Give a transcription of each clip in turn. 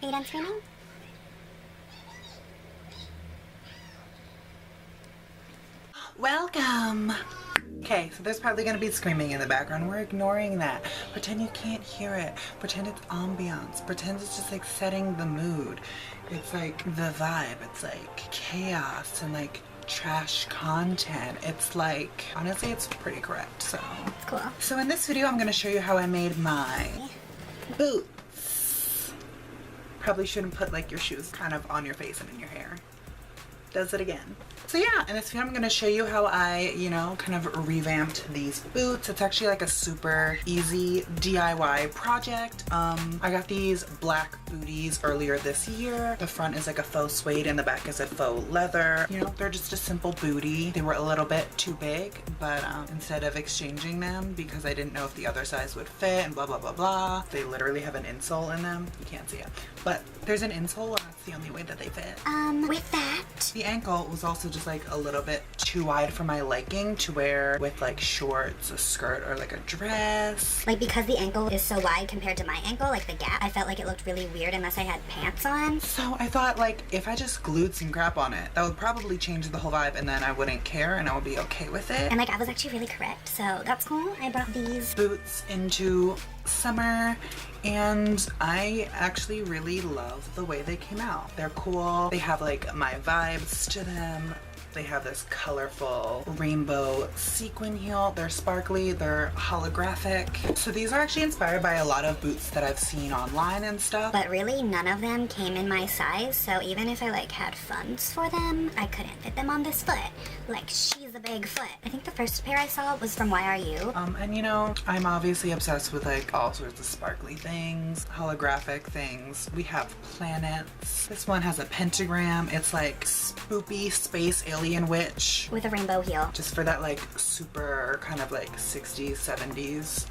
Are you done screaming? Welcome! Okay, so there's probably gonna be screaming in the background. We're ignoring that. Pretend you can't hear it. Pretend it's ambiance. Pretend it's just like setting the mood. It's like the vibe. It's like chaos and like trash content. It's like, honestly, it's pretty correct, so. It's cool. So in this video, I'm gonna show you how I made my boots. Probably shouldn't put like your shoes kind of on your face and in your hair. Does it again. So yeah, in this video I'm going to show you how I, kind of revamped these boots. It's actually like a super easy DIY project. I got these black booties earlier this year. The front is like a faux suede and the back is a faux leather. They're just a simple booty. They were a little bit too big, but instead of exchanging them because I didn't know if the other size would fit and blah blah blah blah, they literally have an insole in them. You can't see it, but there's an insole and that's the only way that they fit. With that, the ankle was also just like a little bit too wide for my liking to wear with like shorts, a skirt, or like a dress. like because the ankle is so wide compared to my ankle, like the gap, I felt like it looked really weird unless I had pants on. So I thought like if I just glued some crap on it, that would probably change the whole vibe and then I wouldn't care and I would be okay with it. And like I was actually really correct, so that's cool. I brought these boots into summer and I actually really love the way they came out. They're cool. They have like my vibes to them. They have this colorful rainbow sequin heel. They're sparkly, they're holographic. So these are actually inspired by a lot of boots that I've seen online and stuff. but really none of them came in my size, so even if I like had funds for them, I couldn't fit them on this foot. Like, she's a big foot. I think the first pair I saw was from YRU. And I'm obviously obsessed with like all sorts of sparkly things, holographic things. We have planets. This one has a pentagram. It's like spoopy space alien witch. With a rainbow heel. Just for that like super kind of like 60s, 70s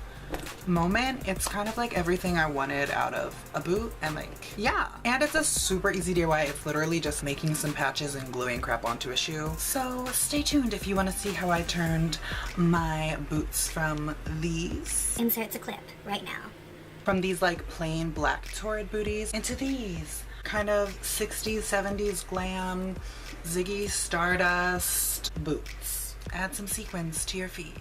moment. It's kind of like everything I wanted out of a boot and like, yeah. And it's a super easy DIY. It's literally just making some patches and gluing crap onto a shoe. So stay tuned if you want to see how I turned my boots from these. Inserts a clip right now. From these like plain black torrid booties into these kind of 60s, 70s glam, Ziggy Stardust boots. Add some sequins to your feet.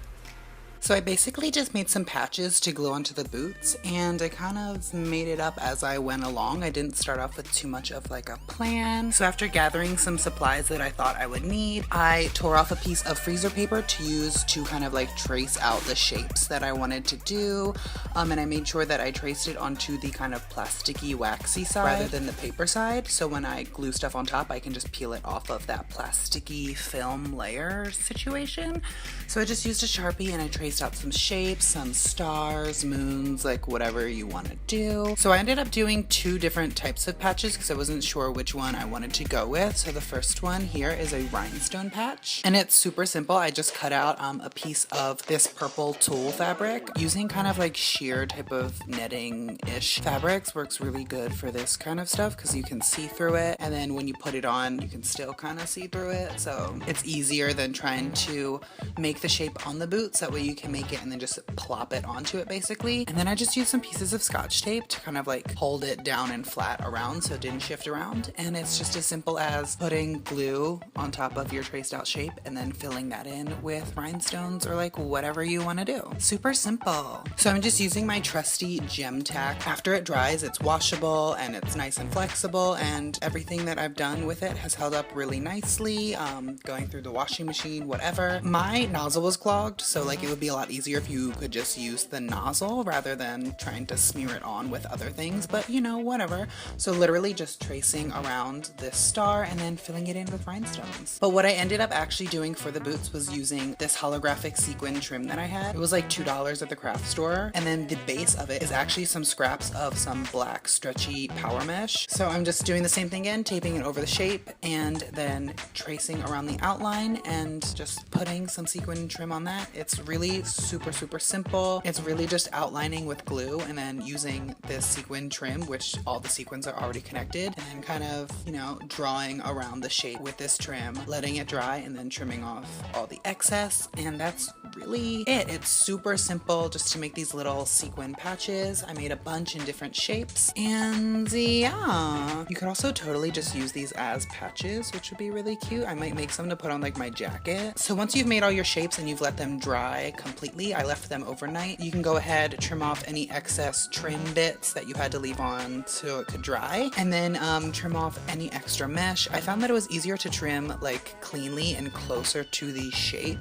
So I basically just made some patches to glue onto the boots and I kind of made it up as I went along. I didn't start off with too much of like a plan. So after gathering some supplies that I thought I would need, I tore off a piece of freezer paper to use to kind of like trace out the shapes that I wanted to do. And I made sure that I traced it onto the kind of plasticky waxy side rather than the paper side. So when I glue stuff on top, I can just peel it off of that plasticky film layer situation. So I just used a Sharpie and I traced out some shapes, some stars, moons, like whatever you want to do. So I ended up doing two different types of patches because I wasn't sure which one I wanted to go with. So the first one here is a rhinestone patch and it's super simple. I just cut out a piece of this purple tulle fabric using kind of like sheer type of netting-ish fabrics. Works really good for this kind of stuff because you can see through it and then when you put it on you can still kind of see through it. So it's easier than trying to make the shape on the boots. That way you can make it and then just plop it onto it basically. And then I just used some pieces of Scotch tape to kind of like hold it down and flat around so it didn't shift around. And it's just as simple as putting glue on top of your traced out shape and then filling that in with rhinestones or like whatever you want to do. Super simple. So I'm just using my trusty gem tack. After it dries, it's washable and it's nice and flexible and everything that I've done with it has held up really nicely. Going through the washing machine, whatever. My nozzle was clogged, so like it would be a lot easier if you could just use the nozzle rather than trying to smear it on with other things, but whatever. So literally just tracing around this star and then filling it in with rhinestones. But what I ended up actually doing for the boots was using this holographic sequin trim that I had. It was like $2 at the craft store, and then the base of it is actually some scraps of some black stretchy power mesh. So I'm just doing the same thing again, taping it over the shape and then tracing around the outline and just putting some sequin trim on that. It's really honestly super, super simple. It's really just outlining with glue and then using this sequin trim, which all the sequins are already connected, and then kind of, you know, drawing around the shape with this trim, letting it dry, and then trimming off all the excess. And that's really it. It's super simple just to make these little sequin patches. I made a bunch in different shapes, and yeah, you could also totally just use these as patches, which would be really cute. I might make some to put on like my jacket. So once you've made all your shapes and you've let them dry completely, I left them overnight, you can go ahead, trim off any excess trim bits that you had to leave on so it could dry, and then trim off any extra mesh. I found that it was easier to trim like cleanly and closer to the shape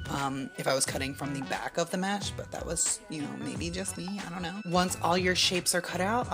if I was cutting from the back of the mesh, but that was, you know, maybe just me, I don't know. Once all your shapes are cut out,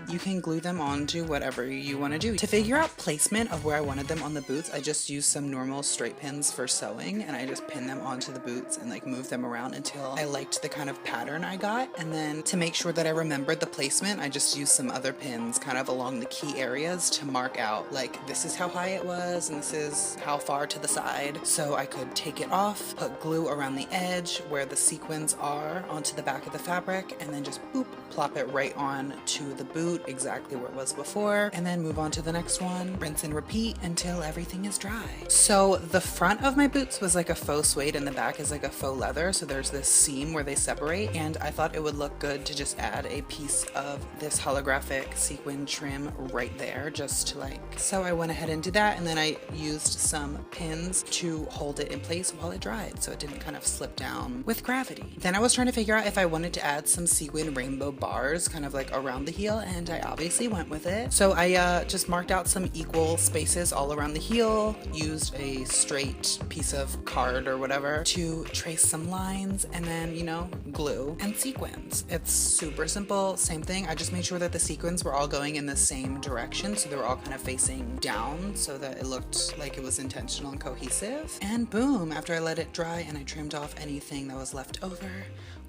you can glue them onto whatever you want to do. To figure out placement of where I wanted them on the boots, I just used some normal straight pins for sewing, and I just pinned them onto the boots and like moved them around until I liked the kind of pattern I got. And then to make sure that I remembered the placement, I just used some other pins kind of along the key areas to mark out like this is how high it was and this is how far to the side, so I could take it off, put glue around the edge where the sequins are onto the back of the fabric, and then just boop, plop it right on to the boot exactly where it was before, and then move on to the next one, rinse and repeat until everything is dry. So the front of my boots was like a faux suede and the back is like a faux leather, so there's this seam where they separate, and I thought it would look good to just add a piece of this holographic sequin trim right there, just to like, so I went ahead and did that, and then I used some pins to hold it in place while it dried so it didn't kind of slip down with gravity. Then I was trying to figure out if I wanted to add some sequin rainbow bars kind of like around the heel, and I obviously went with it. So I just marked out some equal spaces all around the heel, used a straight piece of card or whatever to trace some lines, and then, you know, glue and sequins. It's super simple, same thing. I just made sure that the sequins were all going in the same direction, so they were all kind of facing down so that it looked like it was intentional and cohesive. And boom, after I let it dry and I trimmed off anything that was left over,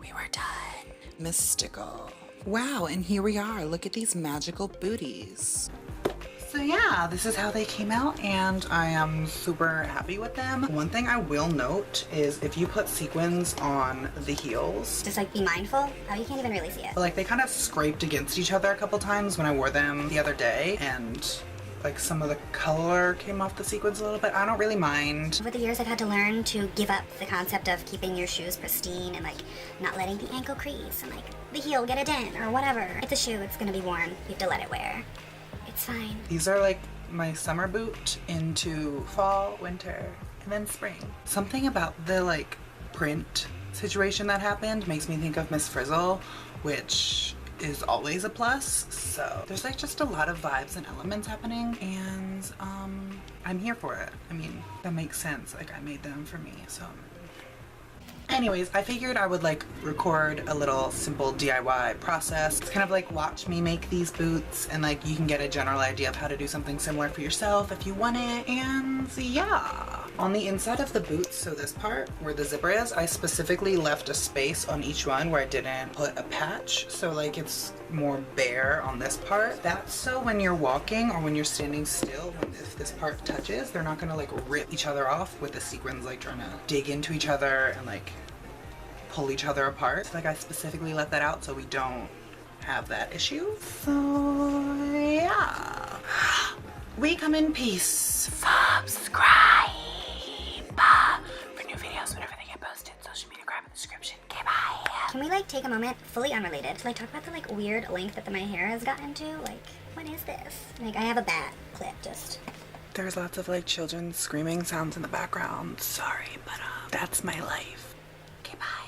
we were done. Mystical. Wow, and here we are. Look at these magical booties. So yeah, this is how they came out, and I am super happy with them. One thing I will note is if you put sequins on the heels, Just like be mindful. Oh, you can't even really see it. like they kind of scraped against each other a couple times when I wore them the other day, and like some of the color came off the sequins a little bit. I don't really mind. Over the years, I've had to learn to give up the concept of keeping your shoes pristine and like not letting the ankle crease and like the heel get a dent or whatever. It's a shoe, it's gonna be worn. You have to let it wear. It's fine. These are like my summer boot into fall, winter, and then spring. Something about the like print situation that happened makes me think of Miss Frizzle, which is always a plus. So there's like just a lot of vibes and elements happening, and I'm here for it. I mean, that makes sense. Like I made them for me, so. Anyways, I figured I would like record a little simple DIY process. It's kind of like watch me make these boots, and like you can get a general idea of how to do something similar for yourself if you want it. And yeah, on the inside of the boots, so this part where the zipper is, I specifically left a space on each one where I didn't put a patch, so like it's more bare on this part. That's so when you're walking or when you're standing still, if this part touches, they're not gonna like rip each other off with the sequins like trying to dig into each other and like pull each other apart. So, like I specifically let that out so we don't have that issue. So yeah, we come in peace. Subscribe for new videos whenever they get posted. Social media grab in the description. Okay, bye. Can we like take a moment, fully unrelated, to like talk about the like weird length that my hair has gotten to? Like, what is this? Like, I have a bat clip just. There's lots of like children screaming sounds in the background. Sorry, but that's my life. Okay, bye.